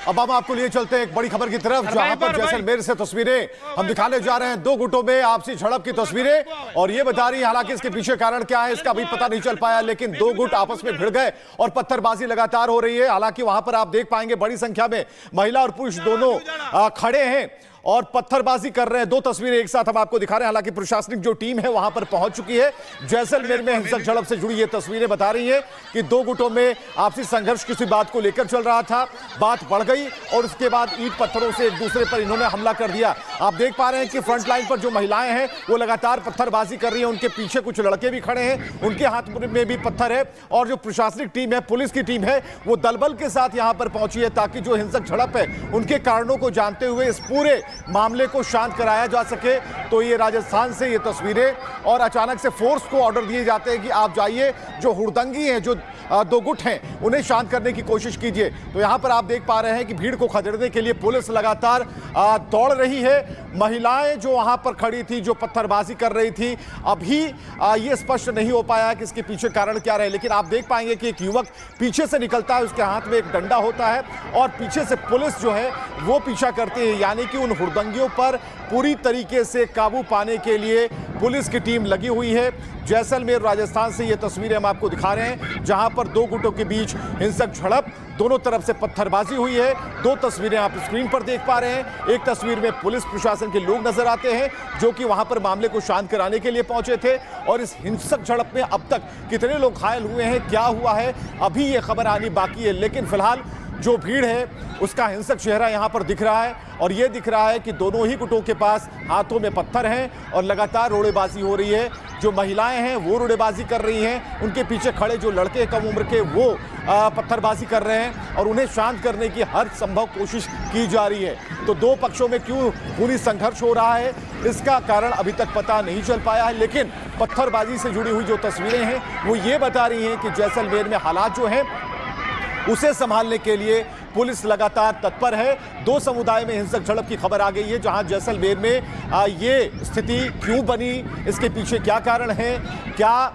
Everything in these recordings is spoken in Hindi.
अब हम आपको लिए चलते हैं एक बड़ी खबर की तरफ, जहां पर जैसलमेर से तस्वीरें हम दिखाने जा रहे हैं। दो गुटों में आपसी झड़प की तस्वीरें, और ये बता रही है, हालांकि इसके पीछे कारण क्या है इसका भी पता नहीं चल पाया, लेकिन दो गुट आपस में भिड़ गए और पत्थरबाजी लगातार हो रही है। हालांकि वहां पर आप देख पाएंगे बड़ी संख्या में महिला और पुरुष दोनों खड़े हैं और पत्थरबाजी कर रहे हैं। दो तस्वीरें एक साथ हम आपको दिखा रहे हैं। हालांकि प्रशासनिक जो टीम है वहां पर पहुंच चुकी है। जैसलमेर में हिंसक झड़प से जुड़ी ये तस्वीरें बता रही हैं कि दो गुटों में आपसी संघर्ष किसी बात को लेकर चल रहा था, बात बढ़ गई और उसके बाद ईंट पत्थरों से एक दूसरे पर इन्होंने हमला कर दिया। आप देख पा रहे हैं कि फ्रंट लाइन पर जो महिलाएं हैं वो लगातार पत्थरबाजी कर रही हैं, उनके पीछे कुछ लड़के भी खड़े हैं, उनके हाथ में भी पत्थर है, और जो प्रशासनिक टीम है, पुलिस की टीम है, वो दलबल के साथ यहां पर पहुंची है ताकि जो हिंसक झड़प है उनके कारणों को जानते हुए इस पूरे मामले को शांत कराया जा सके। तो ये राजस्थान से ये तस्वीरें, और अचानक से फोर्स को ऑर्डर दिए जाते हैं कि आप जाइए, जो हुड़दंगी हैं, जो दो गुट हैं, उन्हें शांत करने की कोशिश कीजिए। तो यहां पर आप देख पा रहे हैं कि भीड़ को खदेड़ने के लिए पुलिस लगातार दौड़ रही है। महिलाएं जो वहां पर खड़ी थी, जो पत्थरबाजी कर रही थी, अभी ये स्पष्ट नहीं हो पाया कि इसके पीछे कारण क्या रहे, लेकिन आप देख पाएंगे कि एक युवक पीछे से निकलता है, उसके हाथ में एक डंडा होता है और पीछे से पुलिस जो है वो पीछा करती है। यानी कि उन हुड़दंगियों पर पूरी तरीके से काबू पाने के लिए पुलिस की टीम लगी हुई है। जैसलमेर राजस्थान से ये तस्वीरें हम आपको दिखा रहे हैं, जहां पर दो गुटों के बीच हिंसक झड़प, दोनों तरफ से पत्थरबाजी हुई है। दो तस्वीरें आप स्क्रीन पर देख पा रहे हैं। एक तस्वीर में पुलिस प्रशासन के लोग नजर आते हैं जो कि वहां पर मामले को शांत कराने के लिए पहुंचे थे, और इस हिंसक झड़प में अब तक कितने लोग घायल हुए हैं, क्या हुआ है, अभी ये खबर आनी बाकी है। लेकिन फिलहाल जो भीड़ है उसका हिंसक चेहरा यहां पर दिख रहा है, और यह दिख रहा है कि दोनों ही गुटों के पास हाथों में पत्थर हैं और लगातार रोड़ेबाजी हो रही है। जो महिलाएं हैं वो रोड़ेबाजी कर रही हैं, उनके पीछे खड़े जो लड़के कम उम्र के वो पत्थरबाजी कर रहे हैं, और उन्हें शांत करने की हर संभव कोशिश की जा रही है। तो दो पक्षों में क्यों खूनी संघर्ष हो रहा है इसका कारण अभी तक पता नहीं चल पाया है, लेकिन पत्थरबाजी से जुड़ी हुई जो तस्वीरें हैं वो ये बता रही हैं कि जैसलमेर में हालात जो हैं उसे संभालने के लिए पुलिस लगातार तत्पर है। दो समुदाय में हिंसक झड़प की खबर आ गई है, जहां जैसलमेर में ये स्थिति क्यों बनी, इसके पीछे क्या कारण है, क्या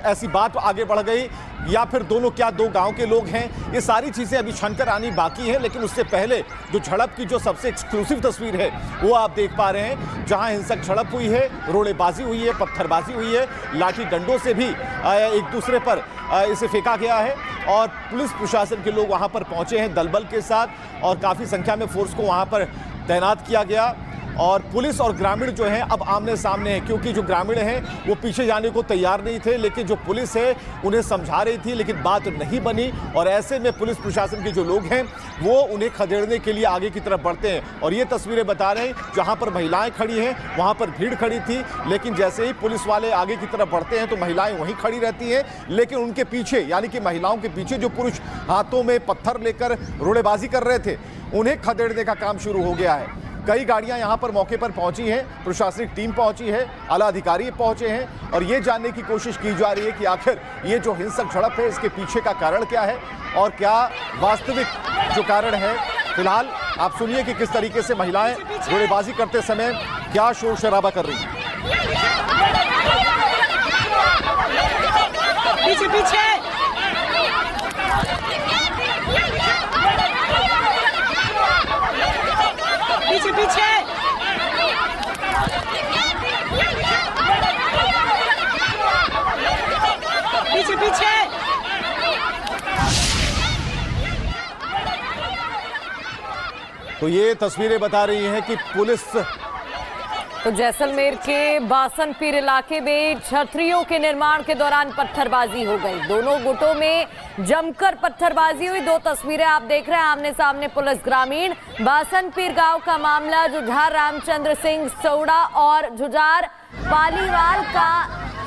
ऐसी बात आगे बढ़ गई, या फिर दोनों क्या दो गांव के लोग हैं, ये सारी चीज़ें अभी छनकर आनी बाकी है। लेकिन उससे पहले जो झड़प की जो सबसे एक्सक्लूसिव तस्वीर है वो आप देख पा रहे हैं, जहां हिंसक झड़प हुई है, रोड़ेबाजी हुई है, पत्थरबाजी हुई है, लाठी डंडों से भी एक दूसरे पर इसे फेंका गया है, और पुलिस प्रशासन के लोग वहां पर पहुंचे हैं दलबल के साथ, और काफ़ी संख्या में फोर्स को वहां पर तैनात किया गया। और पुलिस और ग्रामीण जो हैं अब आमने सामने हैं, क्योंकि जो ग्रामीण हैं वो पीछे जाने को तैयार नहीं थे, लेकिन जो पुलिस है उन्हें समझा रही थी, लेकिन बात नहीं बनी, और ऐसे में पुलिस प्रशासन के जो लोग हैं वो उन्हें खदेड़ने के लिए आगे की तरफ बढ़ते हैं। और ये तस्वीरें बता रहे हैं, जहां पर महिलाएं खड़ी हैं वहां पर भीड़ खड़ी थी, लेकिन जैसे ही पुलिस वाले आगे की तरफ बढ़ते हैं तो महिलाएं वहीं खड़ी रहती हैं, लेकिन उनके पीछे, यानी कि महिलाओं के पीछे जो पुरुष हाथों में पत्थर लेकर रोड़ेबाजी कर रहे थे, उन्हें खदेड़ने का काम शुरू हो गया है। कई गाड़ियां यहां पर मौके पर पहुंची हैं, प्रशासनिक टीम पहुंची है, आला अधिकारी पहुंचे हैं, और ये जानने की कोशिश की जा रही है कि आखिर ये जो हिंसक झड़प है इसके पीछे का कारण क्या है और क्या वास्तविक जो कारण है। फिलहाल आप सुनिए कि किस तरीके से महिलाएं रोड़ेबाजी करते समय क्या शोर शराबा कर रही हैं। पीछे पीछे पीछे पीछे पीछे पीछे तो ये तस्वीरें बता रही हैं कि पुलिस तो जैसलमेर के बासनपीर इलाके में छतरियों के निर्माण के दौरान पत्थरबाजी हो गई। दोनों गुटों में जमकर पत्थरबाजी हुई। दो तस्वीरें आप देख रहे हैं आमने सामने। पुलिस ग्रामीण बासनपीर गांव का मामला, जुझार रामचंद्र सिंह सौड़ा और जुझार पालीवाल का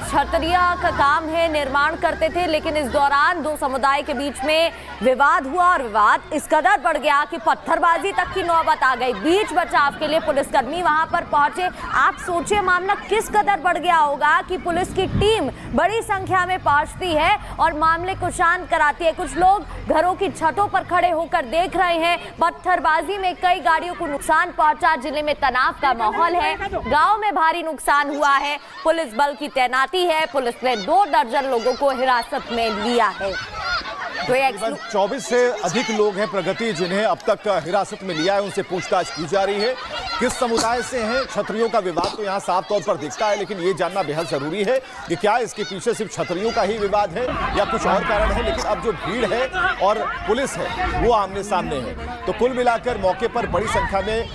छतरिया का काम है, निर्माण करते थे, लेकिन इस दौरान दो समुदाय के बीच में विवाद हुआ, और विवाद इस कदर बढ़ गया कि पत्थरबाजी तक की नौबत आ गई। बीच बचाव के लिए पुलिसकर्मी वहां पर पहुंचे। आप सोचिए मामला किस कदर बढ़ गया होगा कि पुलिस की टीम बड़ी संख्या में पहुंचती है और मामले को शांत कराती है। कुछ लोग घरों की छतों पर खड़े होकर देख रहे हैं। पत्थरबाजी में कई गाड़ियों को नुकसान पहुंचा। जिले में तनाव का माहौल है, गाँव में भारी नुकसान हुआ है। पुलिस बल की तैनाती है। पुलिस ने 2 दर्जन लोगों को हिरासत में लिया है। तो ये 24 से अधिक लोग हैं प्रगति जिन्हें अब तक हिरासत में लिया है, उनसे पूछताछ की जा रही है। किस समुदाय से हैं, क्षत्रियों का विवाद तो यहाँ साफ तौर पर दिखता है, लेकिन ये जानना बेहद जरूरी है कि क्या इसके पीछे सिर्फ क्षत्रियों का ही विवाद है या कुछ और कारण है। लेकिन अब जो भीड़ है और पुलिस है वो आमने सामने है। तो कुल मिलाकर मौके पर बड़ी संख्या में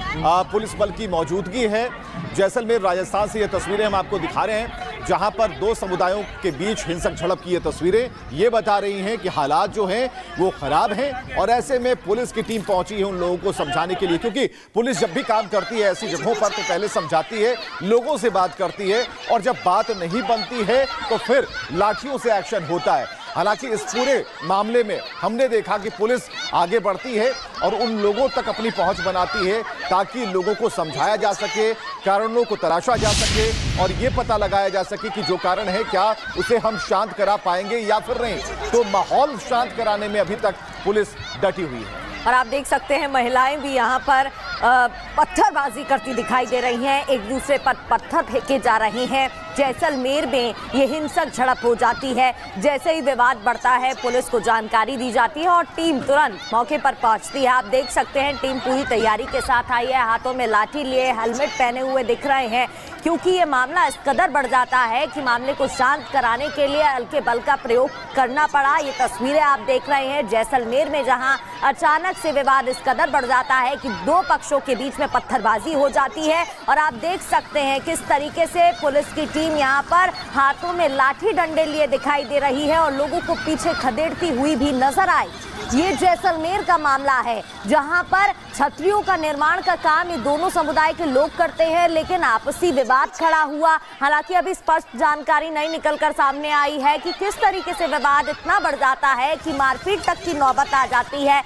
पुलिस बल की मौजूदगी है। जैसलमेर राजस्थान से ये तस्वीरें हम आपको दिखा रहे हैं, जहां पर दो समुदायों के बीच हिंसक झड़प की ये तस्वीरें ये बता रही हैं कि हालात जो हैं वो खराब हैं। और ऐसे में पुलिस की टीम पहुंची है उन लोगों को समझाने के लिए, क्योंकि पुलिस जब भी काम करती है ऐसी जगहों पर तो पहले समझाती है, लोगों से बात करती है, और जब बात नहीं बनती है तो फिर लाठियों से एक्शन होता है। हालांकि इस पूरे मामले में हमने देखा कि पुलिस आगे बढ़ती है और उन लोगों तक अपनी पहुंच बनाती है ताकि लोगों को समझाया जा सके, कारणों को तराशा जा सके और ये पता लगाया जा सके कि जो कारण है क्या उसे हम शांत करा पाएंगे या फिर नहीं। तो माहौल शांत कराने में अभी तक पुलिस डटी हुई है। और आप देख सकते हैं महिलाएं भी यहाँ पर पत्थरबाजी करती दिखाई दे रही हैं, एक दूसरे पर पत्थर फेंके जा रहे हैं। जैसलमेर में ये हिंसक झड़प हो जाती है। जैसे ही विवाद बढ़ता है पुलिस को जानकारी दी जाती है और टीम तुरंत मौके पर पहुंचती है। आप देख सकते हैं टीम पूरी तैयारी के साथ आई है, हाथों में लाठी लिए, हेलमेट पहने हुए दिख रहे हैं, क्योंकि ये मामला इस कदर बढ़ जाता है कि मामले को शांत कराने के लिए हल्के बल का प्रयोग करना पड़ा। ये तस्वीरें आप देख रहे हैं जैसलमेर में, जहां अचानक से विवाद इस कदर बढ़ जाता है कि दो पक्षों के बीच में पत्थरबाजी हो जाती है। और आप देख सकते हैं किस तरीके से पुलिस की टीम यहाँ पर हाथों में लाठी डंडे लिए दिखाई दे रही है और लोगों को पीछे खदेड़ती हुई भी नजर आई। ये जैसलमेर का मामला है जहां पर छतरियों का निर्माण का काम ये दोनों समुदाय के लोग करते हैं, लेकिन आपसी विवाद खड़ा हुआ। हालांकि अभी स्पष्ट जानकारी नहीं निकलकर सामने आई है कि किस तरीके से विवाद इतना बढ़ जाता है कि मारपीट तक की नौबत आ जाती है।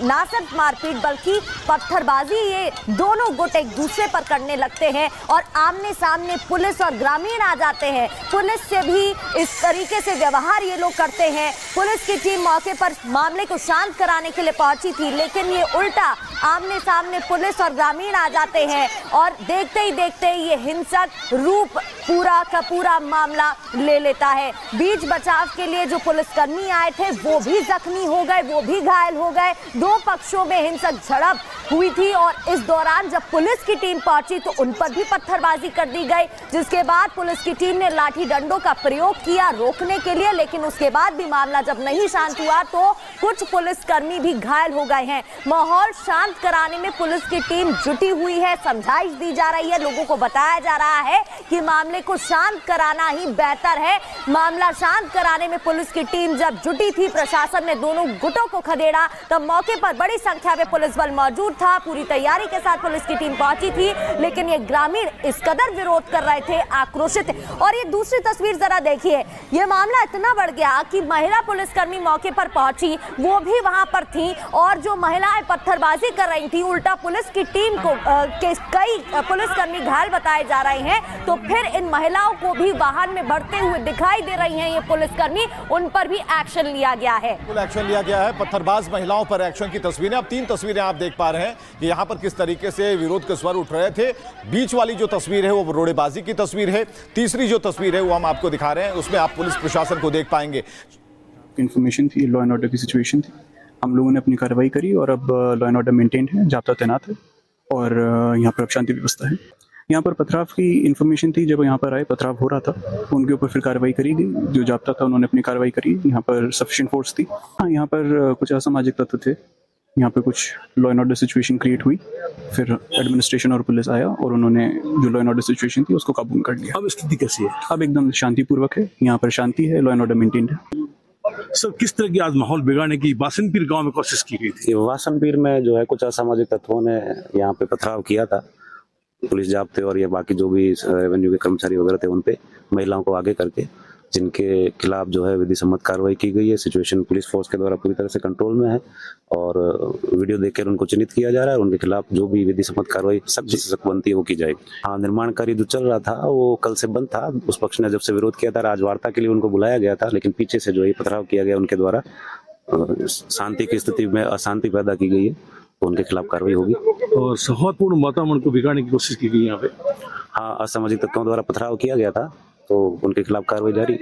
ना सिर्फ मारपीट बल्कि पत्थरबाजी ये दोनों गुट एक दूसरे पर करने लगते हैं और आमने सामने पुलिस और ग्रामीण आ जाते हैं। पुलिस से भी इस तरीके से व्यवहार ये लोग करते हैं। पुलिस की टीम मौके पर मामले को शांत कराने के लिए पहुंची थी, लेकिन ये उल्टा आमने सामने पुलिस और ग्रामीण आ जाते हैं और देखते ही देखते ये हिंसक रूप पूरा का पूरा मामला ले लेता है। बीच बचाव के लिए जो पुलिसकर्मी आए थे वो भी जख्मी हो गए, वो भी घायल हो गए। दो पक्षों में हिंसक झड़प हुई थी और इस दौरान जब पुलिस की टीम पहुंची तो उन पर भी पत्थरबाजी कर दी गई, जिसके बाद पुलिस की टीम ने लाठी डंडों का प्रयोग किया रोकने के लिए। लेकिन उसके बाद भी मामला जब नहीं शांत हुआ तो कुछ पुलिसकर्मी भी घायल हो गए हैं। माहौल शांत कराने में पुलिस की टीम जुटी हुई है, समझाइश दी जा रही है, लोगों को बताया जा रहा है कि मामले को शांत कराना ही बेहतर है। मामला शांत कराने में पुलिस की टीम जब जुटी थी, प्रशासन ने दोनों गुटों को खदेड़ा, तब मौके पर बड़ी संख्या में पुलिस बल मौजूद था। पूरी तैयारी के साथ पुलिस की टीम पहुंची थी, लेकिन ये ग्रामीण इस कदर विरोध कर रहे थे, आक्रोशित। और ये दूसरी तस्वीर जरा देखिए, ये मामला इतना बढ़ गया कि महिला पुलिसकर्मी मौके पर पहुंची, वो भी वहां पर थी और जो महिलाएं पत्थरबाजी कर रही थी, उल्टा पुलिस की टीम को कई पुलिसकर्मी घायल बताए जा रहे हैं। तो फिर इन महिलाओं को भी वाहन में बढ़ते हुए दिखाई दे रही हैं ये पुलिसकर्मी, उन पर भी एक्शन लिया गया है। एक्शन लिया गया है, पत्थरबाज महिलाओं पर एक्शन की तस्वीरें। अब 3 तस्वीरें आप देख पा रहे हैं कि यहाँ पर किस तरीके से विरोध के स्वर उठ रहे थे। बीच वाली जो तस्वीर है वो रोड़ेबाजी की तस्वीर है। तीसरी जो तस्वीर है वो हम आपको दिखा रहे हैं, उसमें आप पुलिस प्रशासन को देख पाएंगे। इन्फॉर्मेशन थी, लॉ एंड ऑर्डर की सिचुएशन थी, हम लोगों ने अपनी कार्रवाई करी और अब लॉ एंड ऑर्डर मेंटेन्ड है, जाब्ता तैनात है और यहाँ पर अब शांति व्यवस्था है। यहाँ पर पथराव की इन्फॉर्मेशन थी, जब यहाँ पर आए पथराव हो रहा था, उनके ऊपर फिर कार्रवाई करी गई। जो जाब्ता था उन्होंने अपनी कार्रवाई करी, यहाँ पर सफिशिएंट फोर्स थी। हाँ, यहाँ पर कुछ असामाजिक तत्व थे, यहाँ पे कुछ law and order situation create हुई, फिर एडमिनिस्ट्रेशन और पुलिस आया और उन्होंने जो लॉ एंड ऑर्डर सिचुएशन थी उसको काबू में कर लिया। अब स्थिति कैसी है? अब एकदम शांतिपूर्वक है, यहाँ पर शांति है, लॉ एंड ऑर्डर मेंटेन्ड है। सर, किस तरह की आज माहौल बिगाड़ने की बासनपीर गांव में कोशिश की गई थी? वासनपीर में जो है कुछ असामाजिक तत्वों ने यहाँ पे पथराव किया था। पुलिस जाब्ते और ये बाकी जो भी रेवेन्यू के कर्मचारी वगैरह थे उन पे महिलाओं को आगे करके, जिनके खिलाफ जो है विधि सम्मत कार्रवाई की गई है। सिचुएशन पुलिस फोर्स के द्वारा पूरी तरह से कंट्रोल में है और वीडियो देखकर उनको चिन्हित किया जा रहा है और उनके खिलाफ जो भी विधि सम्मत कार्रवाई सख्त से सख्त बनती है वो की जाएगी। हाँ, निर्माण कार्य जो चल रहा था वो कल से बंद था। उस पक्ष ने जब से विरोध किया था, आज वार्ता के लिए उनको बुलाया गया था, लेकिन पीछे से जो है पथराव किया गया उनके द्वारा, शांति की स्थिति में अशांति पैदा की गई है, तो उनके खिलाफ कार्रवाई होगी। और सौहार्दपूर्ण वातावरण को बिगाड़ने की कोशिश की गई यहाँ पे। हाँ, असामाजिक तत्वों द्वारा पथराव किया गया था, तो उनके खिलाफ कार्रवाई जारी।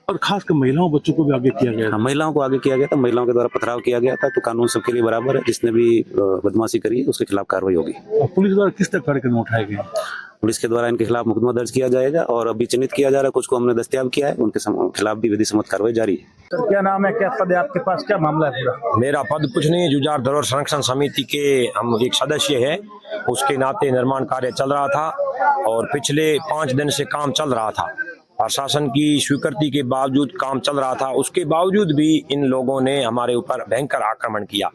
और खासकर महिलाओं बच्चों को भी आगे किया गया। हाँ, महिलाओं को आगे किया गया था, महिलाओं के द्वारा पथराव किया गया था, तो कानून सबके लिए बराबर है। जिसने भी बदमाशी करी है उसके खिलाफ कार्रवाई होगी। और पुलिस द्वारा किस तरह कार्यक्रम उठाए गए? पुलिस के द्वारा इनके खिलाफ मुकदमा दर्ज किया जाएगा और अभी चिन्हित किया जा रहा है, कुछ को हमने दस्तयाब किया है, उनके खिलाफ भी विधि सम्मत कार्रवाई जारी है। सर क्या नाम है, क्या पद है आपके पास, क्या मामला है पूरा? मेरा पद कुछ नहीं है, जुझार धरोहर संरक्षण समिति के हम एक सदस्य है, उसके नाते निर्माण कार्य चल रहा था और पिछले 5 दिन से काम चल रहा था। प्रशासन की स्वीकृति के बावजूद काम चल रहा था, उसके बावजूद भी इन लोगों ने हमारे ऊपर भयंकर आक्रमण किया।